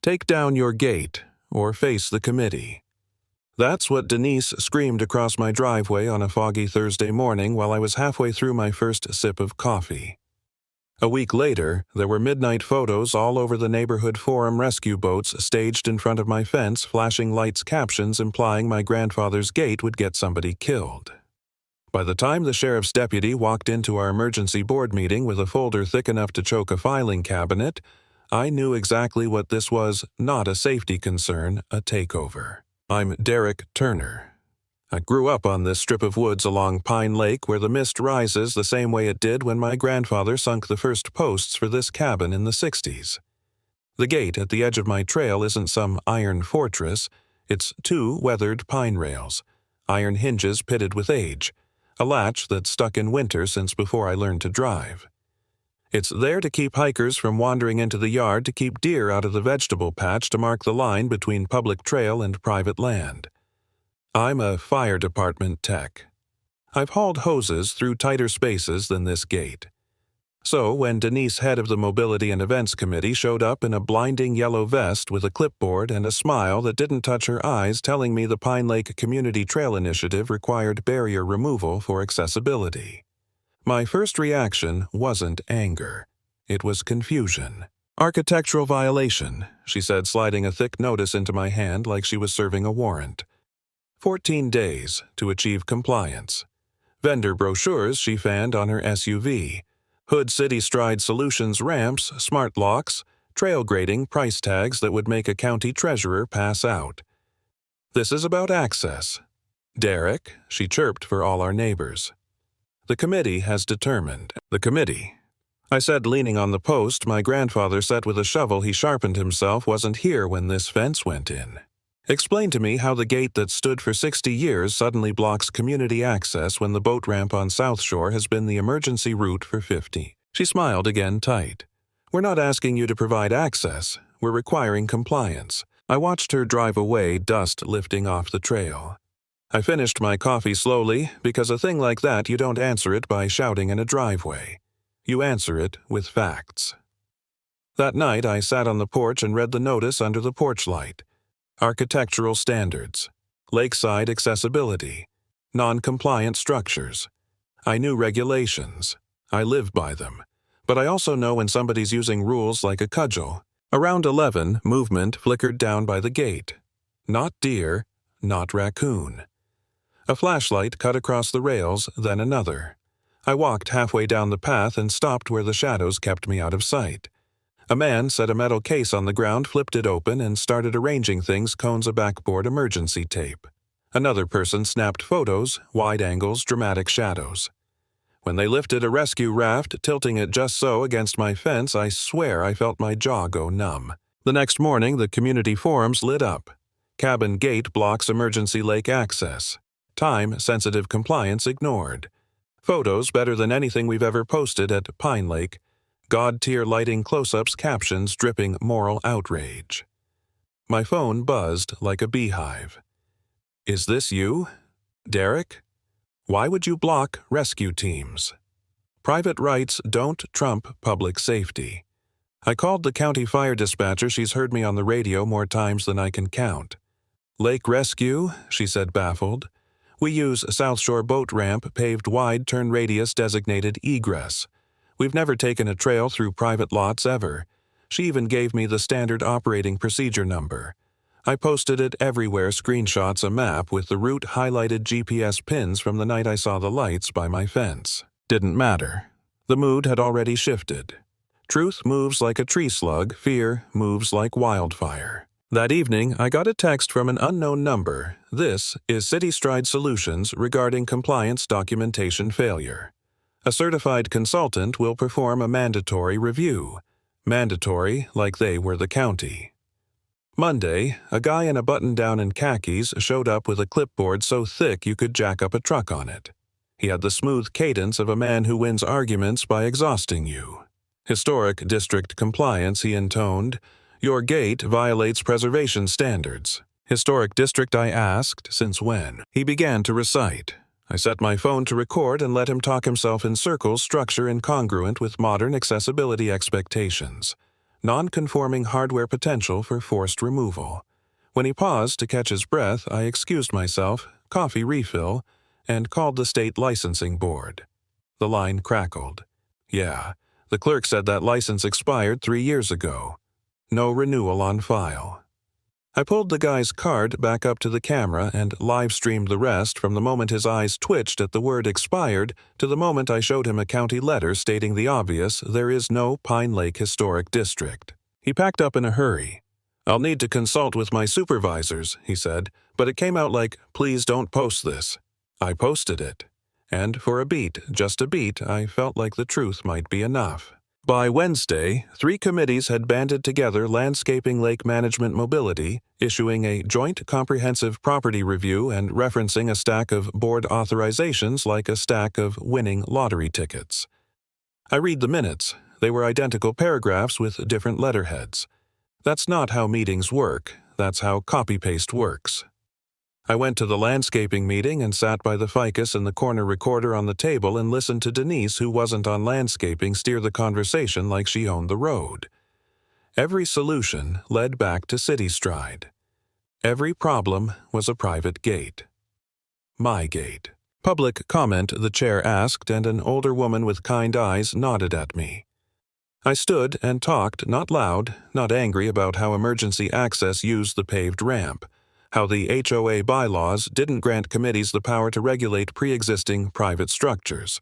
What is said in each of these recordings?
Take down your gate or face the committee. That's what Denise screamed across my driveway on a foggy Thursday morning while I was halfway through my first sip of coffee. A week later, there were midnight photos all over the neighborhood forum rescue boats staged in front of my fence, flashing lights captions implying my grandfather's gate would get somebody killed. By the time the sheriff's deputy walked into our emergency board meeting with a folder thick enough to choke a filing cabinet, I knew exactly what this was: not a safety concern, a takeover. I'm Derek Turner. I grew up on this strip of woods along Pine Lake where the mist rises the same way it did when my grandfather sunk the first posts for this cabin in the 60s. The gate at the edge of my trail isn't some iron fortress, it's 2 weathered pine rails, iron hinges pitted with age, a latch that's stuck in winter since before I learned to drive. It's there to keep hikers from wandering into the yard, to keep deer out of the vegetable patch, to mark the line between public trail and private land. I'm a fire department tech. I've hauled hoses through tighter spaces than this gate. So when Denise, head of the Mobility and Events Committee, showed up in a blinding yellow vest with a clipboard and a smile that didn't touch her eyes, telling me the Pine Lake Community Trail Initiative required barrier removal for accessibility, my first reaction wasn't anger. It was confusion. "Architectural violation," she said, sliding a thick notice into my hand like she was serving a warrant. 14 days to achieve compliance. Vendor brochures she fanned on her SUV. Hood City Stride Solutions ramps, smart locks, trail grading price tags that would make a county treasurer pass out. "This is about access. Derek," she chirped for all our neighbors. "The committee has determined." "The committee?" I said, leaning on the post my grandfather set with a shovel he sharpened himself, wasn't here when this fence went in. "Explain to me how the gate that stood for 60 years suddenly blocks community access when the boat ramp on South Shore has been the emergency route for 50. She smiled again tight. "We're not asking you to provide access. We're requiring compliance." I watched her drive away, dust lifting off the trail. I finished my coffee slowly, because a thing like that, you don't answer it by shouting in a driveway. You answer it with facts. That night I sat on the porch and read the notice under the porch light. Architectural standards, lakeside accessibility, non-compliant structures. I knew regulations. I live by them. But I also know when somebody's using rules like a cudgel. Around 11, movement flickered down by the gate. Not deer, not raccoon. A flashlight cut across the rails, then another. I walked halfway down the path and stopped where the shadows kept me out of sight. A man set a metal case on the ground, flipped it open, and started arranging things, cones of backboard emergency tape. Another person snapped photos, wide angles, dramatic shadows. When they lifted a rescue raft, tilting it just so against my fence, I swear I felt my jaw go numb. The next morning, the community forums lit up. Cabin gate blocks emergency lake access. Time-sensitive compliance ignored. Photos better than anything we've ever posted at Pine Lake. God-tier lighting close-ups, captions dripping moral outrage. My phone buzzed like a beehive. "Is this you? Derek? Why would you block rescue teams? Private rights don't trump public safety." I called the county fire dispatcher. She's heard me on the radio more times than I can count. "Lake rescue?" she said, baffled. "We use South Shore boat ramp, paved wide, turn radius designated egress. We've never taken a trail through private lots ever." She even gave me the standard operating procedure number. I posted it everywhere, screenshots, a map with the route highlighted, GPS pins from the night I saw the lights by my fence. Didn't matter. The mood had already shifted. Truth moves like a tree slug, fear moves like wildfire. That evening, I got a text from an unknown number. "This is City Stride Solutions regarding compliance documentation failure. A certified consultant will perform a mandatory review." Mandatory, like they were the county. Monday, a guy in a button-down and khakis showed up with a clipboard so thick you could jack up a truck on it. He had the smooth cadence of a man who wins arguments by exhausting you. "Historic district compliance," he intoned. "Your gate violates preservation standards." "Historic district?" I asked. "Since when?" He began to recite. I set my phone to record and let him talk himself in circles, structure incongruent with modern accessibility expectations. non-conforming hardware potential for forced removal. When he paused to catch his breath, I excused myself, coffee refill, and called the state licensing board. The line crackled. Yeah, the clerk said that license expired 3 years ago. No renewal on file. I pulled the guy's card back up to the camera and live-streamed the rest from the moment his eyes twitched at the word expired to the moment I showed him a county letter stating the obvious: there is no Pine Lake Historic District. He packed up in a hurry. "I'll need to consult with my supervisors," he said, but it came out like, "Please don't post this." I posted it. And for a beat, just a beat, I felt like the truth might be enough. By Wednesday, 3 committees had banded together landscaping lake management mobility, issuing a joint comprehensive property review and referencing a stack of board authorizations like a stack of winning lottery tickets. I read the minutes. They were identical paragraphs with different letterheads. That's not how meetings work. That's how copy-paste works. I went to the landscaping meeting and sat by the ficus in the corner recorder on the table and listened to Denise, who wasn't on landscaping, steer the conversation like she owned the road. Every solution led back to City Stride. Every problem was a private gate. My gate. Public comment, the chair asked, and an older woman with kind eyes nodded at me. I stood and talked, not loud, not angry, about how emergency access used the paved ramp, how the HOA bylaws didn't grant committees the power to regulate pre-existing private structures,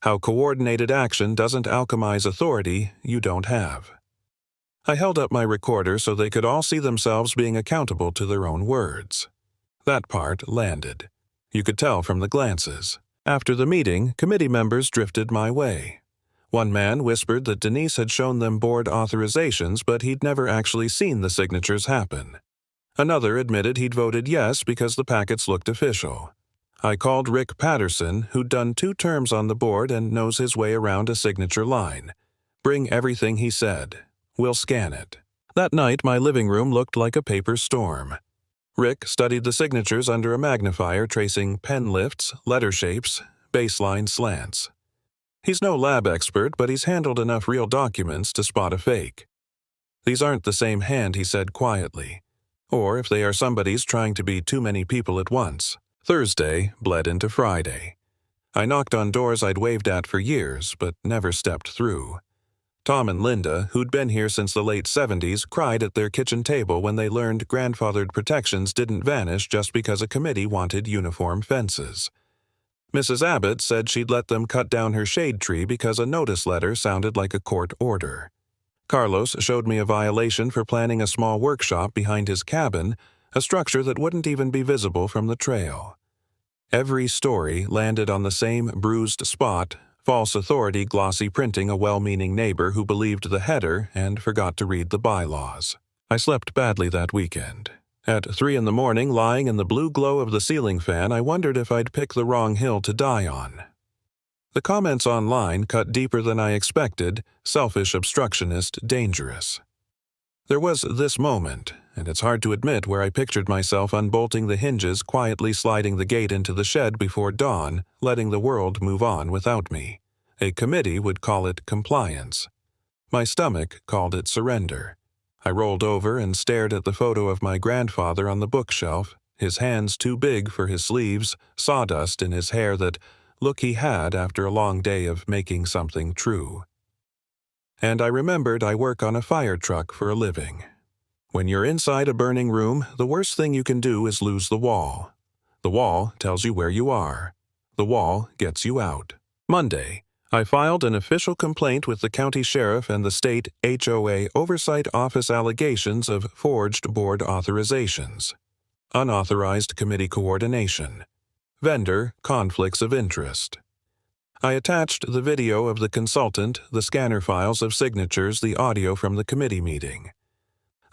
how coordinated action doesn't alchemize authority you don't have. I held up my recorder so they could all see themselves being accountable to their own words. That part landed. You could tell from the glances. After the meeting, committee members drifted my way. One man whispered that Denise had shown them board authorizations, but he'd never actually seen the signatures happen. Another admitted he'd voted yes because the packets looked official. I called Rick Patterson, who'd done 2 terms on the board and knows his way around a signature line. Bring everything he said. We'll scan it. That night, my living room looked like a paper storm. Rick studied the signatures under a magnifier, tracing pen lifts, letter shapes, baseline slants. He's no lab expert, but he's handled enough real documents to spot a fake. These aren't the same hand, he said quietly. Or if they are, somebody's trying to be too many people at once. Thursday bled into Friday. I knocked on doors I'd waved at for years, but never stepped through. Tom and Linda, who'd been here since the late 70s, cried at their kitchen table when they learned grandfathered protections didn't vanish just because a committee wanted uniform fences. Mrs. Abbott said she'd let them cut down her shade tree because a notice letter sounded like a court order. Carlos showed me a violation for planning a small workshop behind his cabin, a structure that wouldn't even be visible from the trail. Every story landed on the same bruised spot: false authority glossy printing a well-meaning neighbor who believed the header and forgot to read the bylaws. I slept badly that weekend. At 3 in the morning, lying in the blue glow of the ceiling fan, I wondered if I'd picked the wrong hill to die on. The comments online cut deeper than I expected: selfish, obstructionist, dangerous. There was this moment, and it's hard to admit, where I pictured myself unbolting the hinges, quietly sliding the gate into the shed before dawn, letting the world move on without me. A committee would call it compliance. My stomach called it surrender. I rolled over and stared at the photo of my grandfather on the bookshelf, his hands too big for his sleeves, sawdust in his hair, that look he had after a long day of making something true. And I remembered I work on a fire truck for a living. When you're inside a burning room, the worst thing you can do is lose the wall. The wall tells you where you are. The wall gets you out. Monday, I filed an official complaint with the county sheriff and the state HOA Oversight Office allegations of forged board authorizations, unauthorized committee coordination, vendor conflicts of interest. I attached the video of the consultant, the scanner files of signatures, the audio from the committee meeting.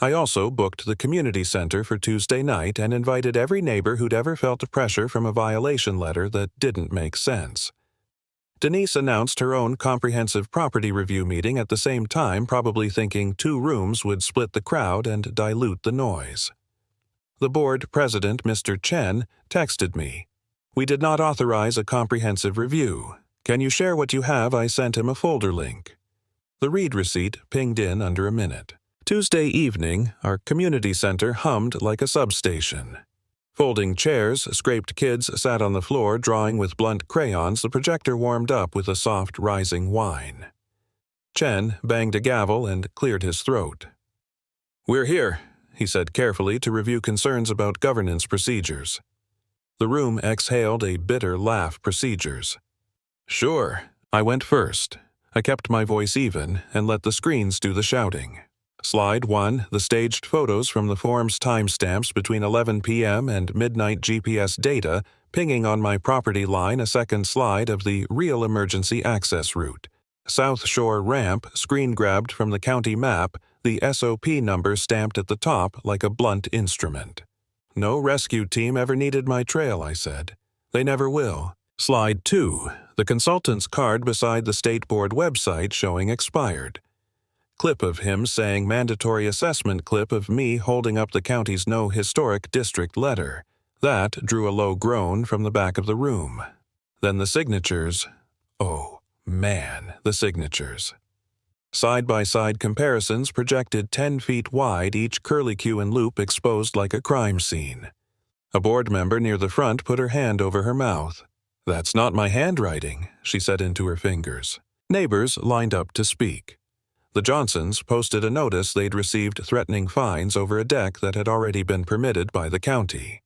I also booked the community center for Tuesday night and invited every neighbor who'd ever felt the pressure from a violation letter that didn't make sense. Denise announced her own comprehensive property review meeting at the same time, probably thinking 2 rooms would split the crowd and dilute the noise. The board president, Mr. Chen, texted me. "We did not authorize a comprehensive review. Can you share what you have?" I sent him a folder link. The read receipt pinged in under a minute. Tuesday evening, our community center hummed like a substation. Folding chairs, scraped kids sat on the floor drawing with blunt crayons. The projector warmed up with a soft rising whine. Chen banged a gavel and cleared his throat. "We're here," he said carefully to review concerns about governance procedures. The room exhaled a bitter laugh. Procedures. "Sure." I went first. I kept my voice even and let the screens do the shouting. Slide 1, the staged photos from the form's timestamps between 11 p.m. and midnight GPS data, pinging on my property line. A second slide of the real emergency access route. South Shore ramp, screen grabbed from the county map, the SOP number stamped at the top like a blunt instrument. "No rescue team ever needed my trail," I said. "They never will." Slide 2, the consultant's card beside the State Board website showing expired. Clip of him saying mandatory assessment. Clip of me holding up the county's no historic district letter. That drew a low groan from the back of the room. Then the signatures. Oh, man, the signatures. Side-by-side comparisons projected 10 feet wide, each curlicue and loop exposed like a crime scene. A board member near the front put her hand over her mouth. "That's not my handwriting," she said into her fingers. Neighbors lined up to speak. The Johnsons posted a notice they'd received threatening fines over a deck that had already been permitted by the county.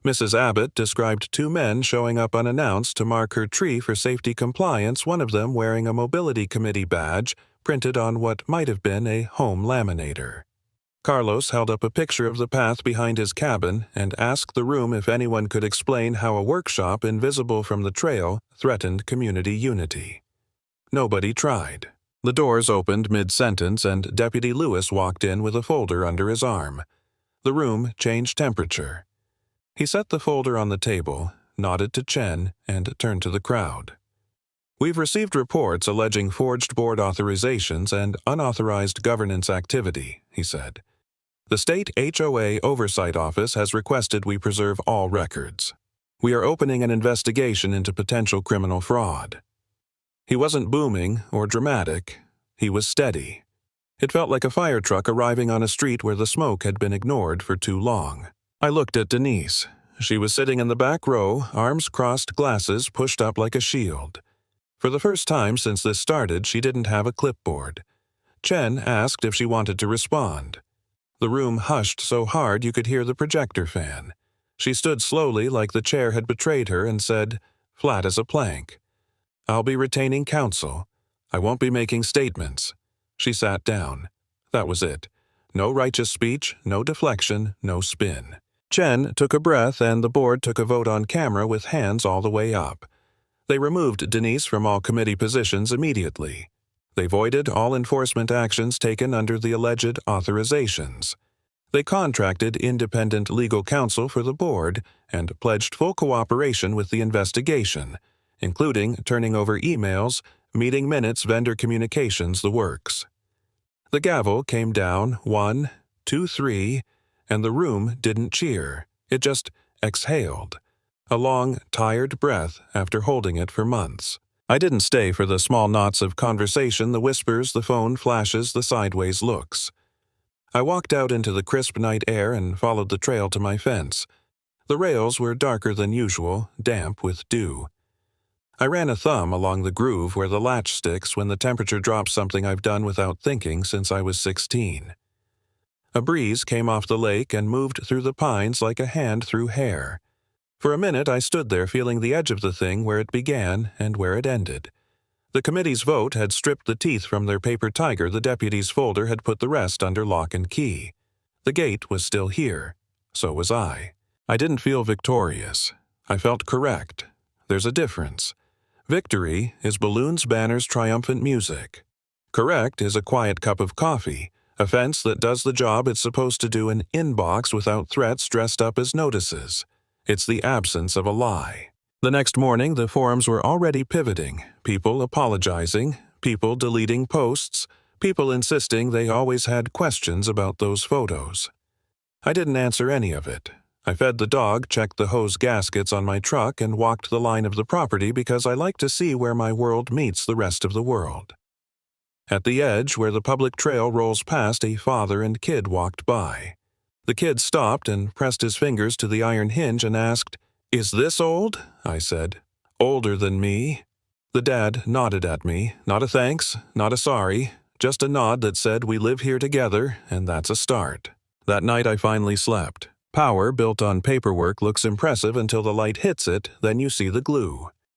Mrs. Abbott described 2 men showing up unannounced to mark her tree for safety compliance, one of them wearing a mobility committee badge printed on what might have been a home laminator. Carlos held up a picture of the path behind his cabin and asked the room if anyone could explain how a workshop invisible from the trail threatened community unity. Nobody tried. The doors opened mid-sentence and Deputy Lewis walked in with a folder under his arm. The room changed temperature. He set the folder on the table, nodded to Chen, and turned to the crowd. "We've received reports alleging forged board authorizations and unauthorized governance activity," he said. "The state HOA Oversight Office has requested we preserve all records. We are opening an investigation into potential criminal fraud." He wasn't booming or dramatic. He was steady. It felt like a fire truck arriving on a street where the smoke had been ignored for too long. I looked at Denise. She was sitting in the back row, arms crossed, glasses pushed up like a shield. For the first time since this started, she didn't have a clipboard. Chen asked if she wanted to respond. The room hushed so hard you could hear the projector fan. She stood slowly like the chair had betrayed her and said, flat as a plank, "I'll be retaining counsel. I won't be making statements." She sat down. That was it. No righteous speech, no deflection, no spin. Chen took a breath and the board took a vote on camera with hands all the way up. They removed Denise from all committee positions immediately. They voided all enforcement actions taken under the alleged authorizations. They contracted independent legal counsel for the board and pledged full cooperation with the investigation, including turning over emails, meeting minutes, vendor communications, the works. The gavel came down 1, 2, 3, and the room didn't cheer. It just exhaled. A long, tired breath after holding it for months. I didn't stay for the small knots of conversation, the whispers, the phone flashes, the sideways looks. I walked out into the crisp night air and followed the trail to my fence. The rails were darker than usual, damp with dew. I ran a thumb along the groove where the latch sticks when the temperature drops, something I've done without thinking since I was 16. A breeze came off the lake and moved through the pines like a hand through hair. For a minute I stood there feeling the edge of the thing, where it began and where it ended. The committee's vote had stripped the teeth from their paper tiger. The deputy's folder had put the rest under lock and key. The gate was still here. So was I. I didn't feel victorious. I felt correct. There's a difference. Victory is balloons, banners, triumphant music. Correct is a quiet cup of coffee, a fence that does the job it's supposed to do, an inbox without threats dressed up as notices. It's the absence of a lie. The next morning, the forums were already pivoting, people apologizing, people deleting posts, people insisting they always had questions about those photos. I didn't answer any of it. I fed the dog, checked the hose gaskets on my truck, and walked the line of the property because I like to see where my world meets the rest of the world. At the edge where the public trail rolls past, a father and kid walked by. The kid stopped and pressed his fingers to the iron hinge and asked, "Is this old?" I said. "Older than me." The dad nodded at me, not a thanks, not a sorry, just a nod that said we live here together, and that's a start. That night I finally slept. Power built on paperwork looks impressive until the light hits it, then you see the glue.